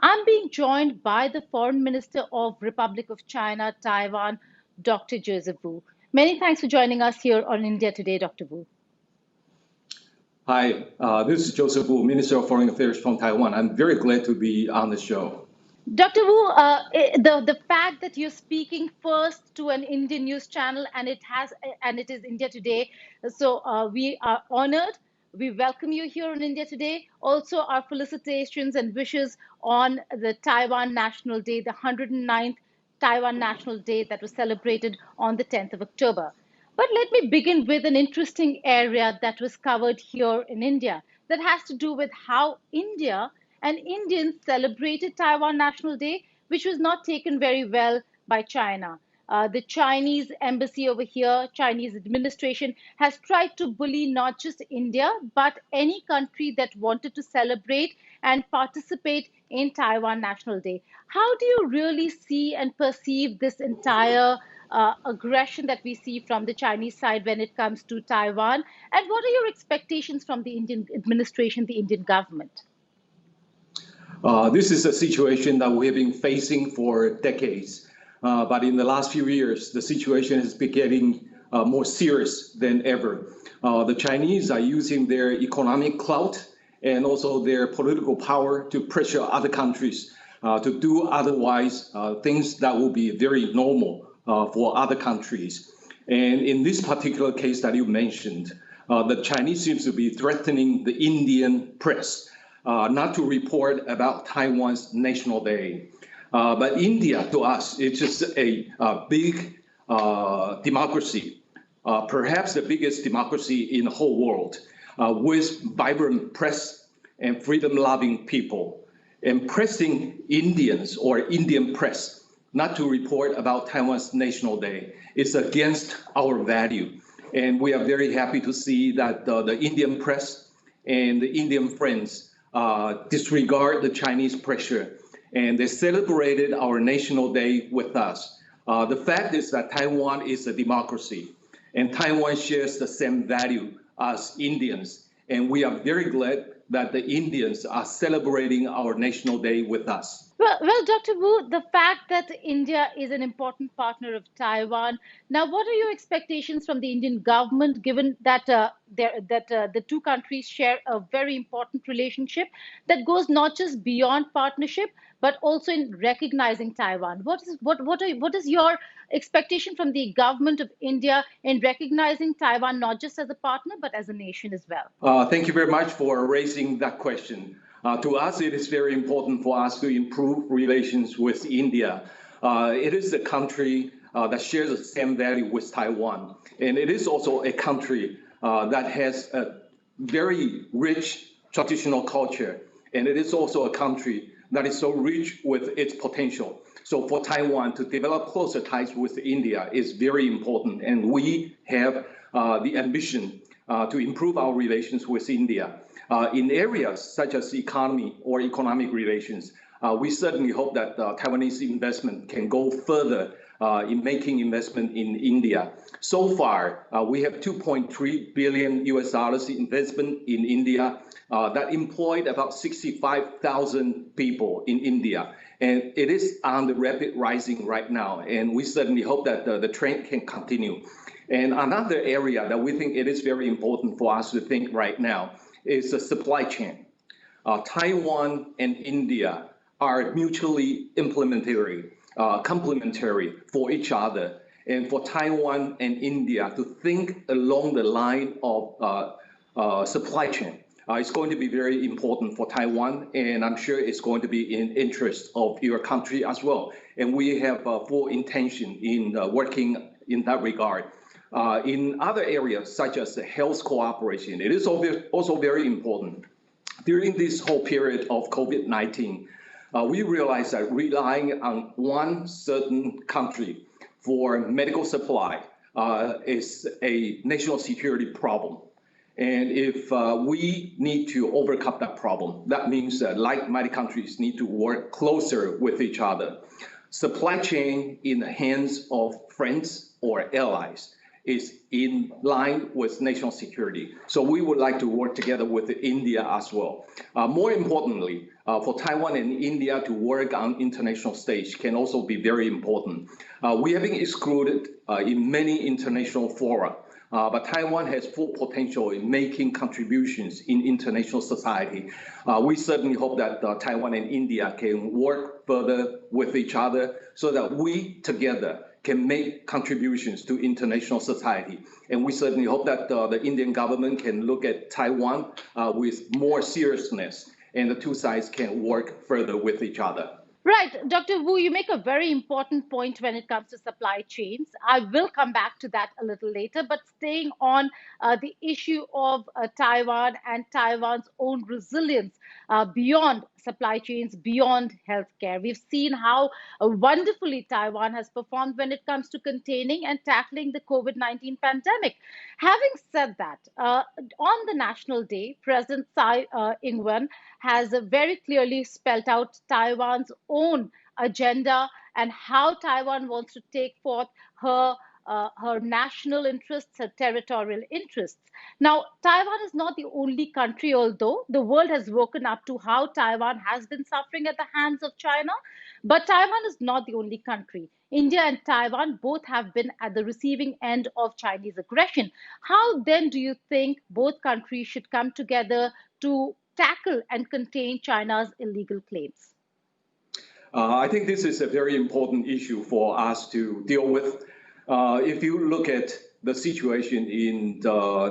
I'm being joined by the Foreign Minister of Republic of China, Taiwan, Dr. Joseph Wu. Many thanks for joining us here on India Today, Dr. Wu. Hi, this is Joseph Wu, Minister of Foreign Affairs from Taiwan. I'm very glad to be on the show. Dr. Wu, the fact that you're speaking first to an Indian news channel and it is India Today, so we are honored. We welcome you here on India Today. Also, our felicitations and wishes on the Taiwan National Day, the 109th Taiwan National Day that was celebrated on the 10th of October. But let me begin with an interesting area that was covered here in India that has to do with how India and Indians celebrated Taiwan National Day, which was not taken very well by China. The Chinese embassy over here, Chinese administration, has tried to bully not just India, but any country that wanted to celebrate and participate in Taiwan National Day. How do you really see and perceive this entire aggression that we see from the Chinese side when it comes to Taiwan? And what are your expectations from the Indian administration, the Indian government? This is a situation that we have been facing for decades. But in the last few years, the situation has been getting more serious than ever. The Chinese are using their economic clout and also their political power to pressure other countries to do otherwise things that will be very normal for other countries. And in this particular case that you mentioned, the Chinese seems to be threatening the Indian press not to report about Taiwan's National Day. But India, to us, it's just a big democracy, perhaps the biggest democracy in the whole world, with vibrant press and freedom-loving people. And pressing Indians or Indian press not to report about Taiwan's National Day is against our value. And we are very happy to see that the Indian press and the Indian friends disregard the Chinese pressure, and they celebrated our National Day with us. The fact is that Taiwan is a democracy, and Taiwan shares the same value as Indians, and we are very glad that the Indians are celebrating our National Day with us. Well, Dr. Wu, the fact that India is an important partner of Taiwan. Now, what are your expectations from the Indian government, given that the two countries share a very important relationship that goes not just beyond partnership, but also in recognizing Taiwan? What is your expectation from the government of India in recognizing Taiwan not just as a partner, but as a nation as well? Thank you very much for raising that question. To us, it is very important for us to improve relations with India. It is a country that shares the same value with Taiwan. And it is also a country that has a very rich traditional culture. And it is also a country that is so rich with its potential. So for Taiwan to develop closer ties with India is very important. And we have the ambition to improve our relations with India. In areas such as economy or economic relations, we certainly hope that Taiwanese investment can go further in making investment in India. So far, we have 2.3 billion US dollars investment in India that employed about 65,000 people in India. And it is on the rapid rising right now. And we certainly hope that the trend can continue. And another area that we think it is very important for us to think right now is the supply chain. Taiwan and India are mutually complementary for each other. And for Taiwan and India to think along the line of supply chain, it's going to be very important for Taiwan, and I'm sure it's going to be in interest of your country as well. And we have full intention in working in that regard. In other areas, such as the health cooperation, it is also very important. During this whole period of COVID-19, we realized that relying on one certain country for medical supply is a national security problem. And if we need to overcome that problem, that means that like-minded countries need to work closer with each other. Supply chain in the hands of friends or allies is in line with national security. So we would like to work together with India as well. More importantly, for Taiwan and India to work on international stage can also be very important. We have been excluded in many international fora. But Taiwan has full potential in making contributions in international society. We certainly hope that Taiwan and India can work further with each other so that we together can make contributions to international society. And we certainly hope that the Indian government can look at Taiwan with more seriousness, and the two sides can work further with each other. Right, Dr. Wu, you make a very important point when it comes to supply chains. I will come back to that a little later, but staying on the issue of Taiwan and Taiwan's own resilience beyond supply chains, beyond healthcare. We've seen how wonderfully Taiwan has performed when it comes to containing and tackling the COVID-19 pandemic. Having said that, on the National Day, President Tsai Ing-wen has very clearly spelled out Taiwan's own agenda and how Taiwan wants to take forth her national interests, her territorial interests. Now, Taiwan is not the only country, although the world has woken up to how Taiwan has been suffering at the hands of China. But Taiwan is not the only country. India and Taiwan both have been at the receiving end of Chinese aggression. How then do you think both countries should come together to tackle and contain China's illegal claims? I think this is a very important issue for us to deal with. If you look at the situation in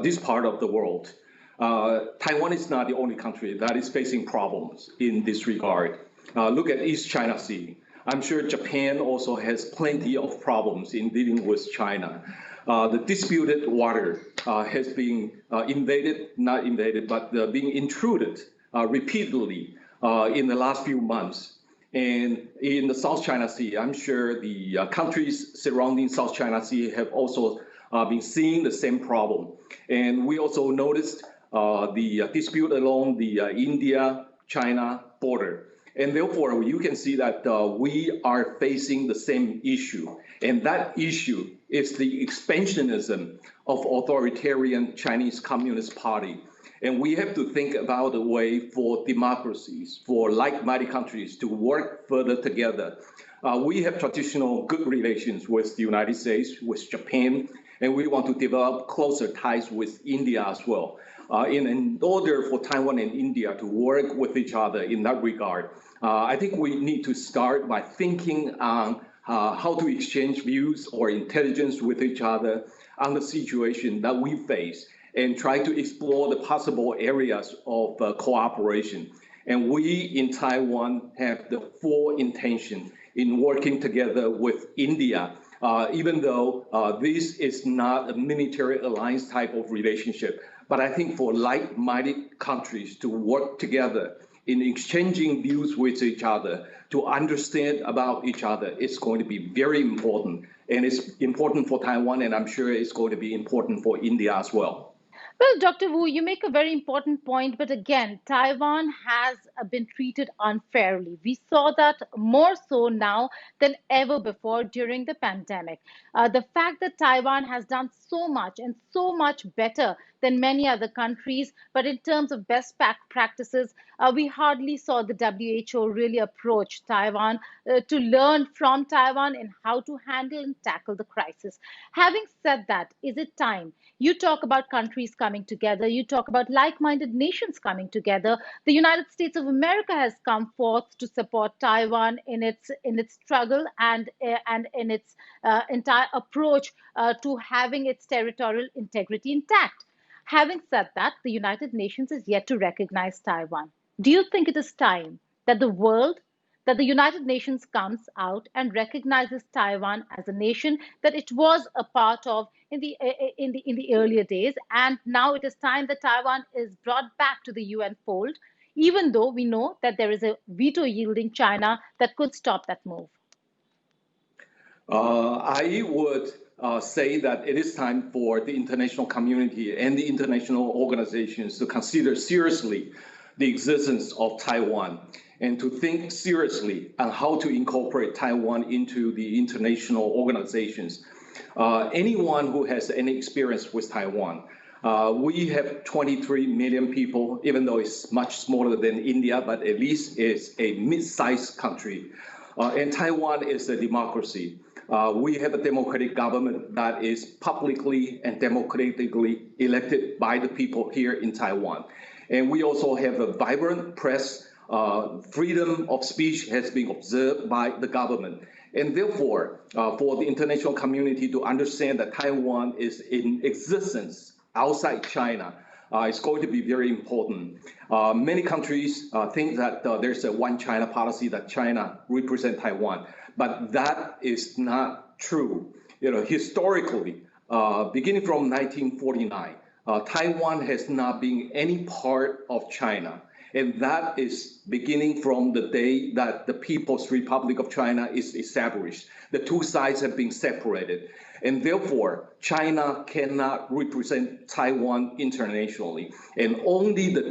this part of the world, Taiwan is not the only country that is facing problems in this regard. Look at East China Sea. I'm sure Japan also has plenty of problems in dealing with China. The disputed water has been not invaded, but being intruded repeatedly in the last few months. And in the South China Sea, I'm sure the countries surrounding South China Sea have also been seeing the same problem. And we also noticed the dispute along the India-China border. And therefore, you can see that we are facing the same issue. And that issue is the expansionism of authoritarian Chinese Communist Party. And we have to think about a way for democracies, for like-minded countries to work further together. We have traditional good relations with the United States, with Japan, and we want to develop closer ties with India as well. In order for Taiwan and India to work with each other in that regard, I think we need to start by thinking on how to exchange views or intelligence with each other on the situation that we face, and try to explore the possible areas of cooperation. And we in Taiwan have the full intention in working together with India, even though this is not a military alliance type of relationship. But I think for like-minded countries to work together in exchanging views with each other, to understand about each other, is going to be very important. And it's important for Taiwan, and I'm sure it's going to be important for India as well. Well, Dr. Wu, you make a very important point, but again, Taiwan has been treated unfairly. We saw that more so now than ever before during the pandemic. The fact that Taiwan has done so much and so much better than many other countries, but in terms of best practices, we hardly saw the WHO really approach Taiwan to learn from Taiwan in how to handle and tackle the crisis. Having said that, is it time? You talk about countries coming together. You talk about like-minded nations coming together. The United States of America has come forth to support Taiwan in its struggle and in its entire approach to having its territorial integrity intact. Having said that, the United Nations is yet to recognize Taiwan. Do you think it is time that that the United Nations comes out and recognizes Taiwan as a nation that it was a part of in the earlier days, and now it is time that Taiwan is brought back to the UN fold, even though we know that there is a veto-yielding China that could stop that move? I would say that it is time for the international community and the international organizations to consider seriously the existence of Taiwan and to think seriously on how to incorporate Taiwan into the international organizations. Anyone who has any experience with Taiwan, we have 23 million people, even though it's much smaller than India, but at least it's a mid-sized country. And Taiwan is a democracy. We have a democratic government that is publicly and democratically elected by the people here in Taiwan. And we also have a vibrant press. Freedom of speech has been observed by the government. And therefore, for the international community to understand that Taiwan is in existence outside China, it's going to be very important. Many countries think that there's a one China policy, that China represents Taiwan, but that is not true. Historically, beginning from 1949, Taiwan has not been any part of China. And that is beginning from the day that the People's Republic of China is established. The two sides have been separated. And therefore, China cannot represent Taiwan internationally. And only the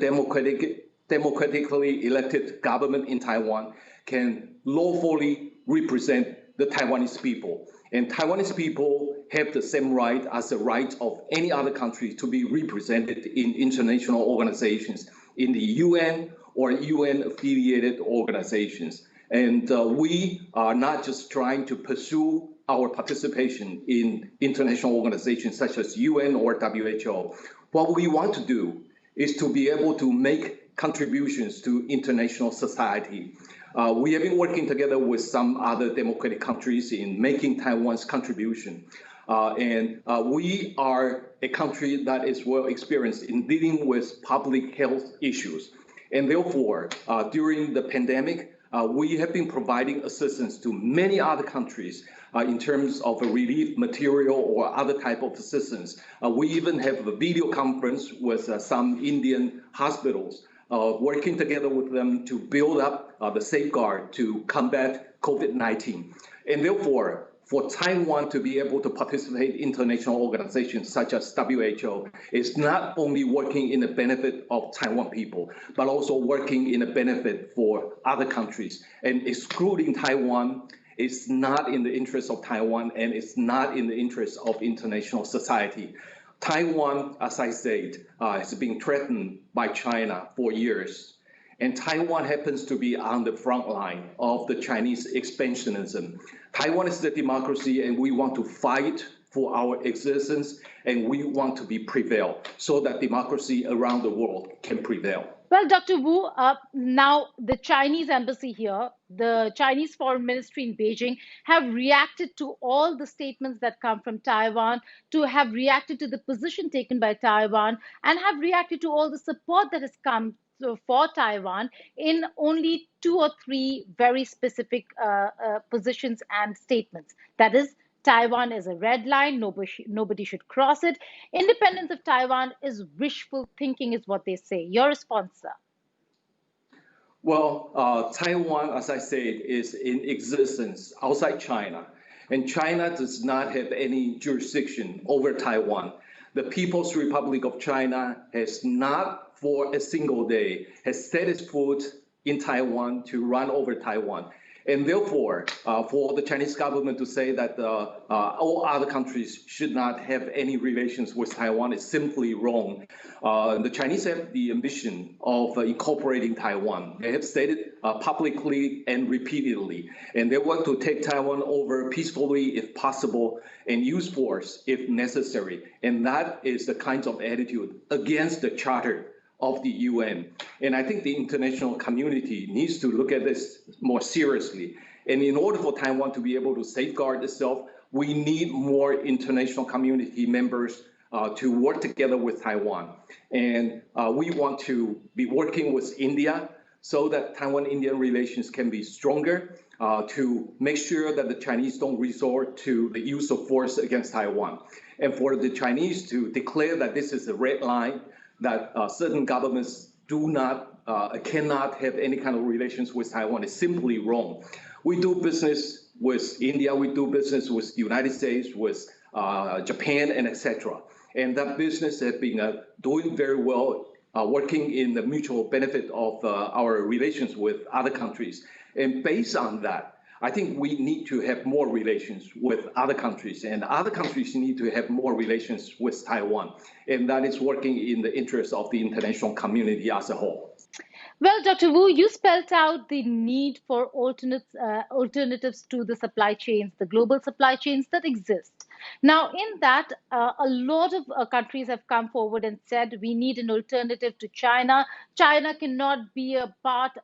democratically elected government in Taiwan can lawfully represent the Taiwanese people. And Taiwanese people have the same right as the right of any other country to be represented in international organizations, in the UN or UN-affiliated organizations. And we are not just trying to pursue our participation in international organizations such as UN or WHO. What we want to do is to be able to make contributions to international society. We have been working together with some other democratic countries in making Taiwan's contribution. We are a country that is well experienced in dealing with public health issues. And therefore, during the pandemic, we have been providing assistance to many other countries in terms of relief material or other type of assistance. We even have a video conference with some Indian hospitals, working together with them to build up the safeguard to combat COVID-19. And therefore, for Taiwan to be able to participate in international organizations such as WHO is not only working in the benefit of Taiwan people, but also working in the benefit for other countries. And excluding Taiwan is not in the interest of Taiwan, and it's not in the interest of international society. Taiwan, as I said, has been threatened by China for years. And Taiwan happens to be on the front line of the Chinese expansionism. Taiwan is a democracy, and we want to fight for our existence, and we want to be prevail so that democracy around the world can prevail. Well, Dr. Wu, now the Chinese embassy here, the Chinese Foreign Ministry in Beijing have reacted to all the statements that come from Taiwan, to have reacted to the position taken by Taiwan, and have reacted to all the support that has come for Taiwan in only 2 or 3 very specific positions and statements. That is, Taiwan is a red line, nobody should cross it. Independence of Taiwan is wishful thinking, is what they say. Your response, sir? Well, Taiwan, as I said, is in existence outside China, and China does not have any jurisdiction over Taiwan. The People's Republic of China has not, for a single day, has set its foot in Taiwan to run over Taiwan. And therefore, for the Chinese government to say that all other countries should not have any relations with Taiwan is simply wrong. The Chinese have the ambition of incorporating Taiwan. They have stated publicly and repeatedly, and they want to take Taiwan over peacefully if possible and use force if necessary. And that is the kind of attitude against the Charter of the UN. And I think the international community needs to look at this more seriously. And in order for Taiwan to be able to safeguard itself, we need more international community members to work together with Taiwan. And we want to be working with India so that Taiwan-Indian relations can be stronger, to make sure that the Chinese don't resort to the use of force against Taiwan. And for the Chinese to declare that this is a red line, that certain governments cannot have any kind of relations with Taiwan is simply wrong. We do business with India, we do business with the United States, with Japan, and etc. And that business has been doing very well, working in the mutual benefit of our relations with other countries. And based on that, I think we need to have more relations with other countries, and other countries need to have more relations with Taiwan. And that is working in the interest of the international community as a whole. Well, Dr. Wu, you spelled out the need for alternatives to the supply chains, the global supply chains that exist. Now, in that, a lot of countries have come forward and said we need an alternative to China. China cannot be a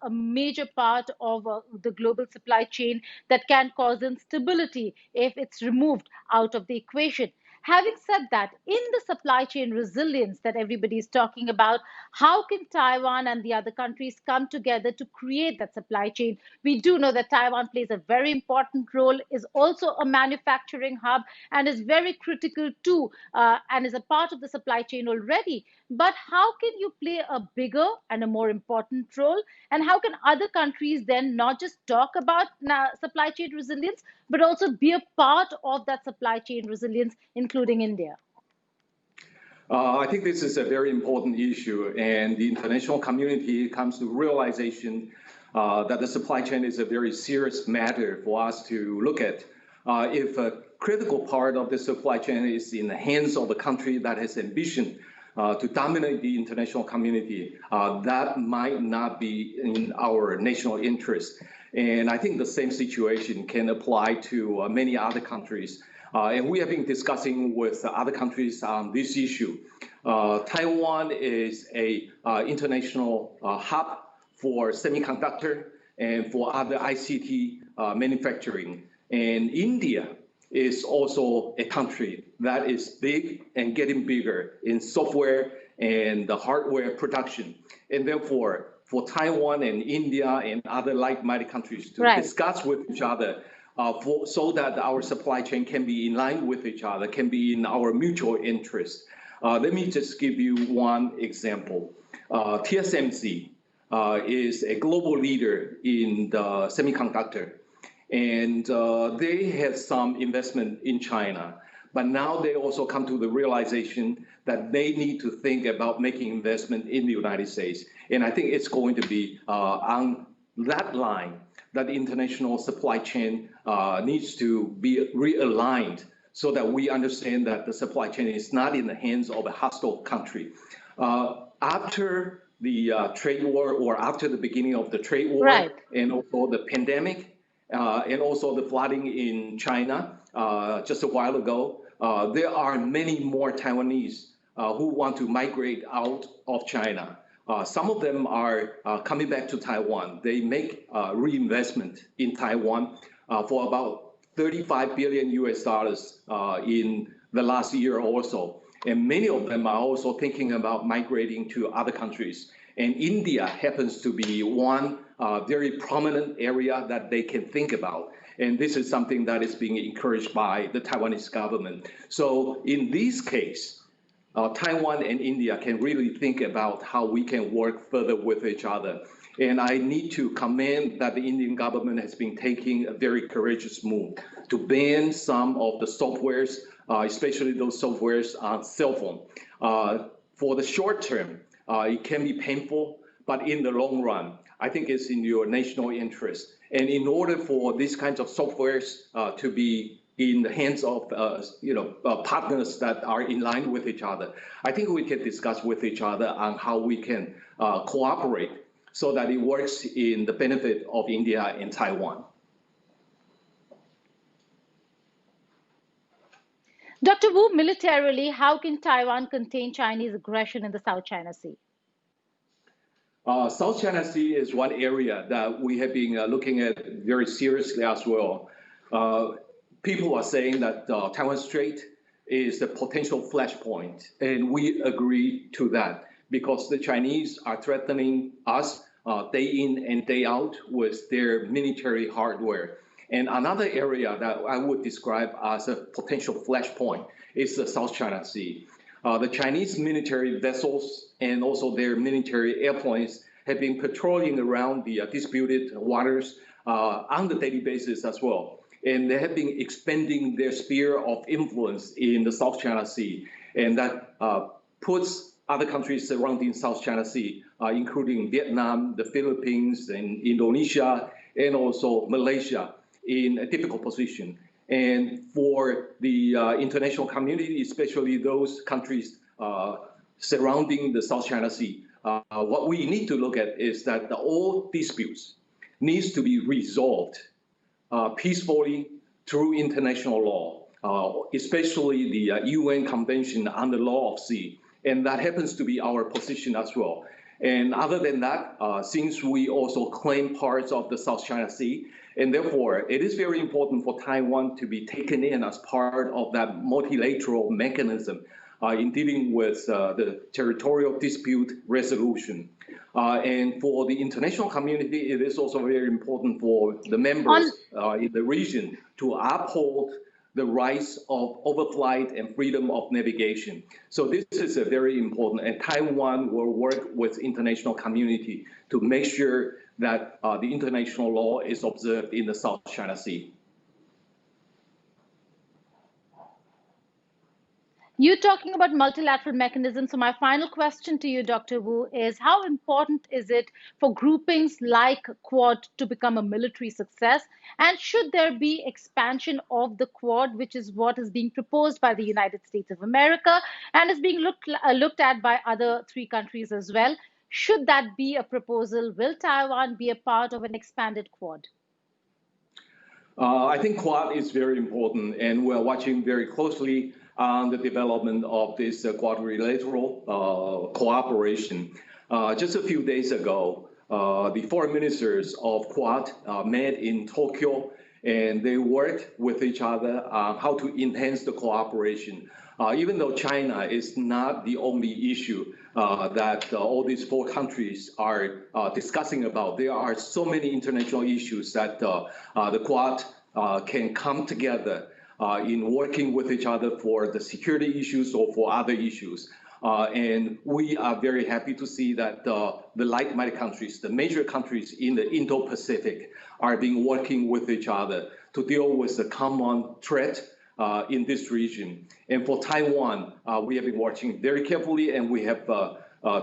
major part of the global supply chain that can cause instability if it's removed out of the equation. Having said that, in the supply chain resilience that everybody is talking about, how can Taiwan and the other countries come together to create that supply chain? We do know that Taiwan plays a very important role, is also a manufacturing hub, and is very critical too, and is a part of the supply chain already. But how can you play a bigger and a more important role? And how can other countries then not just talk about supply chain resilience, but also be a part of that supply chain resilience, including India? I think this is a very important issue, and the international community comes to realization that the supply chain is a very serious matter for us to look at. If a critical part of the supply chain is in the hands of a country that has ambition to dominate the international community, that might not be in our national interest. And I think the same situation can apply to many other countries. And we have been discussing with other countries on this issue. Taiwan is a international hub for semiconductor and for other ICT manufacturing. And India is also a country that is big and getting bigger in software and the hardware production. And therefore, for Taiwan and India and other like-minded countries to discuss with each other so that our supply chain can be in line with each other, can be in our mutual interest. Let me just give you one example. TSMC is a global leader in the semiconductor, and they have some investment in China. But now they also come to the realization that they need to think about making investment in the United States. And I think it's going to be on that line that the international supply chain needs to be realigned so that we understand that the supply chain is not in the hands of a hostile country. After the trade war, or after the beginning of the trade war, and also the pandemic, and also the flooding in China just a while ago, there are many more Taiwanese who want to migrate out of China. Some of them are coming back to Taiwan. They make reinvestment in Taiwan for about 35 billion US dollars in the last year or so. And many of them are also thinking about migrating to other countries. And India happens to be one very prominent area that they can think about. And this is something that is being encouraged by the Taiwanese government. So in this case, Taiwan and India can really think about how we can work further with each other. And I need to commend that the Indian government has been taking a very courageous move to ban some of the softwares, especially those softwares on cell phone. For the short term, it can be painful, but in the long run, I think it's in your national interest. And in order for these kinds of softwares to be in the hands of partners that are in line with each other, I think we can discuss with each other on how we can cooperate so that it works in the benefit of India and Taiwan. Dr. Wu, militarily, how can Taiwan contain Chinese aggression in the South China Sea? South China Sea is one area that we have been looking at very seriously as well. People are saying that Taiwan Strait is a potential flashpoint, and we agree to that because the Chinese are threatening us day in and day out with their military hardware. And another area that I would describe as a potential flashpoint is the South China Sea. The Chinese military vessels and also their military airplanes have been patrolling around the disputed waters on the daily basis as well. And they have been expanding their sphere of influence in the South China Sea. And that puts other countries surrounding South China Sea, including Vietnam, the Philippines, and Indonesia, and also Malaysia, in a difficult position. And for the international community, especially those countries surrounding the South China Sea, what we need to look at is that all disputes needs to be resolved peacefully through international law, especially the UN Convention on the Law of Sea. And that happens to be our position as well. And other than that, since we also claim parts of the South China Sea, and therefore it is very important for Taiwan to be taken in as part of that multilateral mechanism in dealing with the territorial dispute resolution. And for the international community, it is also very important for the members in the region to uphold the rights of overflight and freedom of navigation. So this is a very important, and Taiwan will work with international community to make sure that the international law is observed in the South China Sea. You're talking about multilateral mechanisms. So my final question to you, Dr. Wu, is how important is it for groupings like Quad to become a military success? And should there be expansion of the Quad, which is what is being proposed by the United States of America and is being looked at by other three countries as well? Should that be a proposal? Will Taiwan be a part of an expanded Quad? I think Quad is very important, and we're watching very closely on the development of this quadrilateral cooperation. Just a few days ago, the foreign ministers of Quad met in Tokyo, and they worked with each other on how to enhance the cooperation. Even though China is not the only issue that all these four countries are discussing about, there are so many international issues that the Quad can come together in working with each other for the security issues or for other issues. And we are very happy to see that the like-minded countries, the major countries in the Indo-Pacific, are being working with each other to deal with the common threat in this region. And for Taiwan, we have been watching very carefully, and we have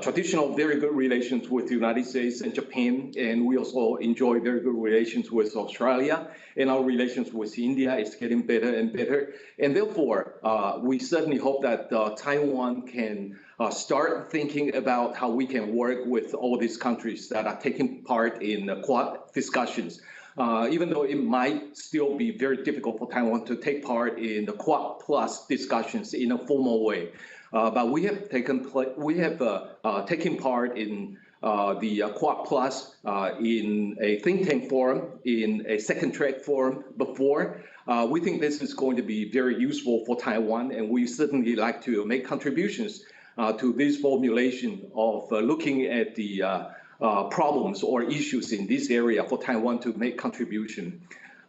traditional very good relations with the United States and Japan, and we also enjoy very good relations with Australia, and our relations with India is getting better and better. And therefore, we certainly hope that Taiwan can start thinking about how we can work with all these countries that are taking part in the Quad discussions. Even though it might still be very difficult for Taiwan to take part in the Quad Plus discussions in a formal way. But we have taken part in the Quad Plus in a think tank forum, in a second track forum before. We think this is going to be very useful for Taiwan, and we certainly like to make contributions to this formulation of looking at the problems or issues in this area for Taiwan to make contribution.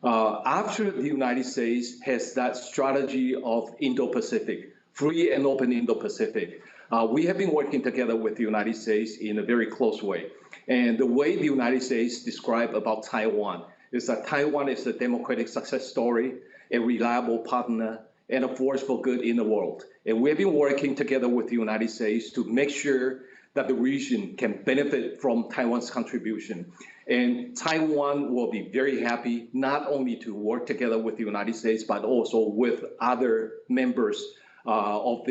After the United States has that strategy of Indo-Pacific, free and open Indo-Pacific, we have been working together with the United States in a very close way. And the way the United States describe about Taiwan is that Taiwan is a democratic success story, a reliable partner, and a force for good in the world. And we have been working together with the United States to make sure that the region can benefit from Taiwan's contribution. And Taiwan will be very happy not only to work together with the United States, but also with other members of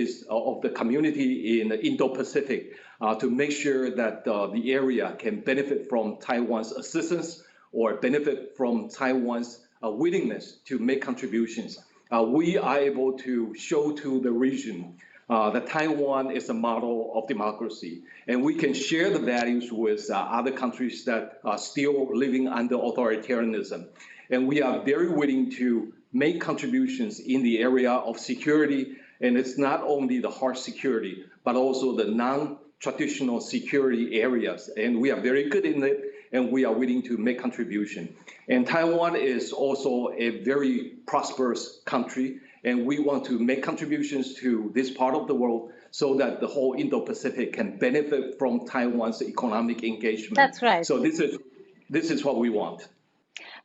the community in the Indo-Pacific to make sure that the area can benefit from Taiwan's assistance or benefit from Taiwan's willingness to make contributions. We are able to show to the region that Taiwan is a model of democracy, and we can share the values with other countries that are still living under authoritarianism. And we are very willing to make contributions in the area of security, and it's not only the hard security, but also the non-traditional security areas. And we are very good in it, and we are willing to make contribution. And Taiwan is also a very prosperous country, and we want to make contributions to this part of the world so that the whole Indo-Pacific can benefit from Taiwan's economic engagement. That's right. So this is what we want.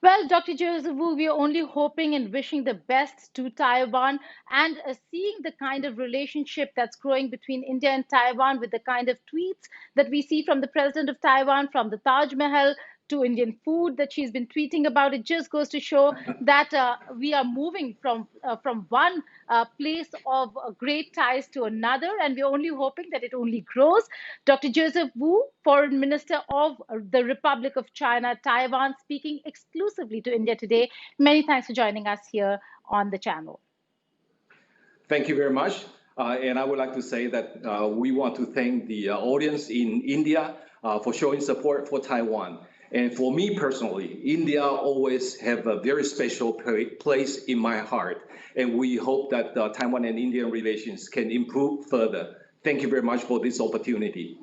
Well, Dr. Joseph Wu, we are only hoping and wishing the best to Taiwan, and seeing the kind of relationship that's growing between India and Taiwan with the kind of tweets that we see from the president of Taiwan, from the Taj Mahal to Indian food that she's been tweeting about. It just goes to show that we are moving from one place of great ties to another, and we're only hoping that it only grows. Dr. Joseph Wu, Foreign Minister of the Republic of China, Taiwan, speaking exclusively to India today. Many thanks for joining us here on the channel. Thank you very much. And I would like to say that we want to thank the audience in India for showing support for Taiwan. And for me personally, India always have a very special place in my heart. And we hope that Taiwan and Indian relations can improve further. Thank you very much for this opportunity.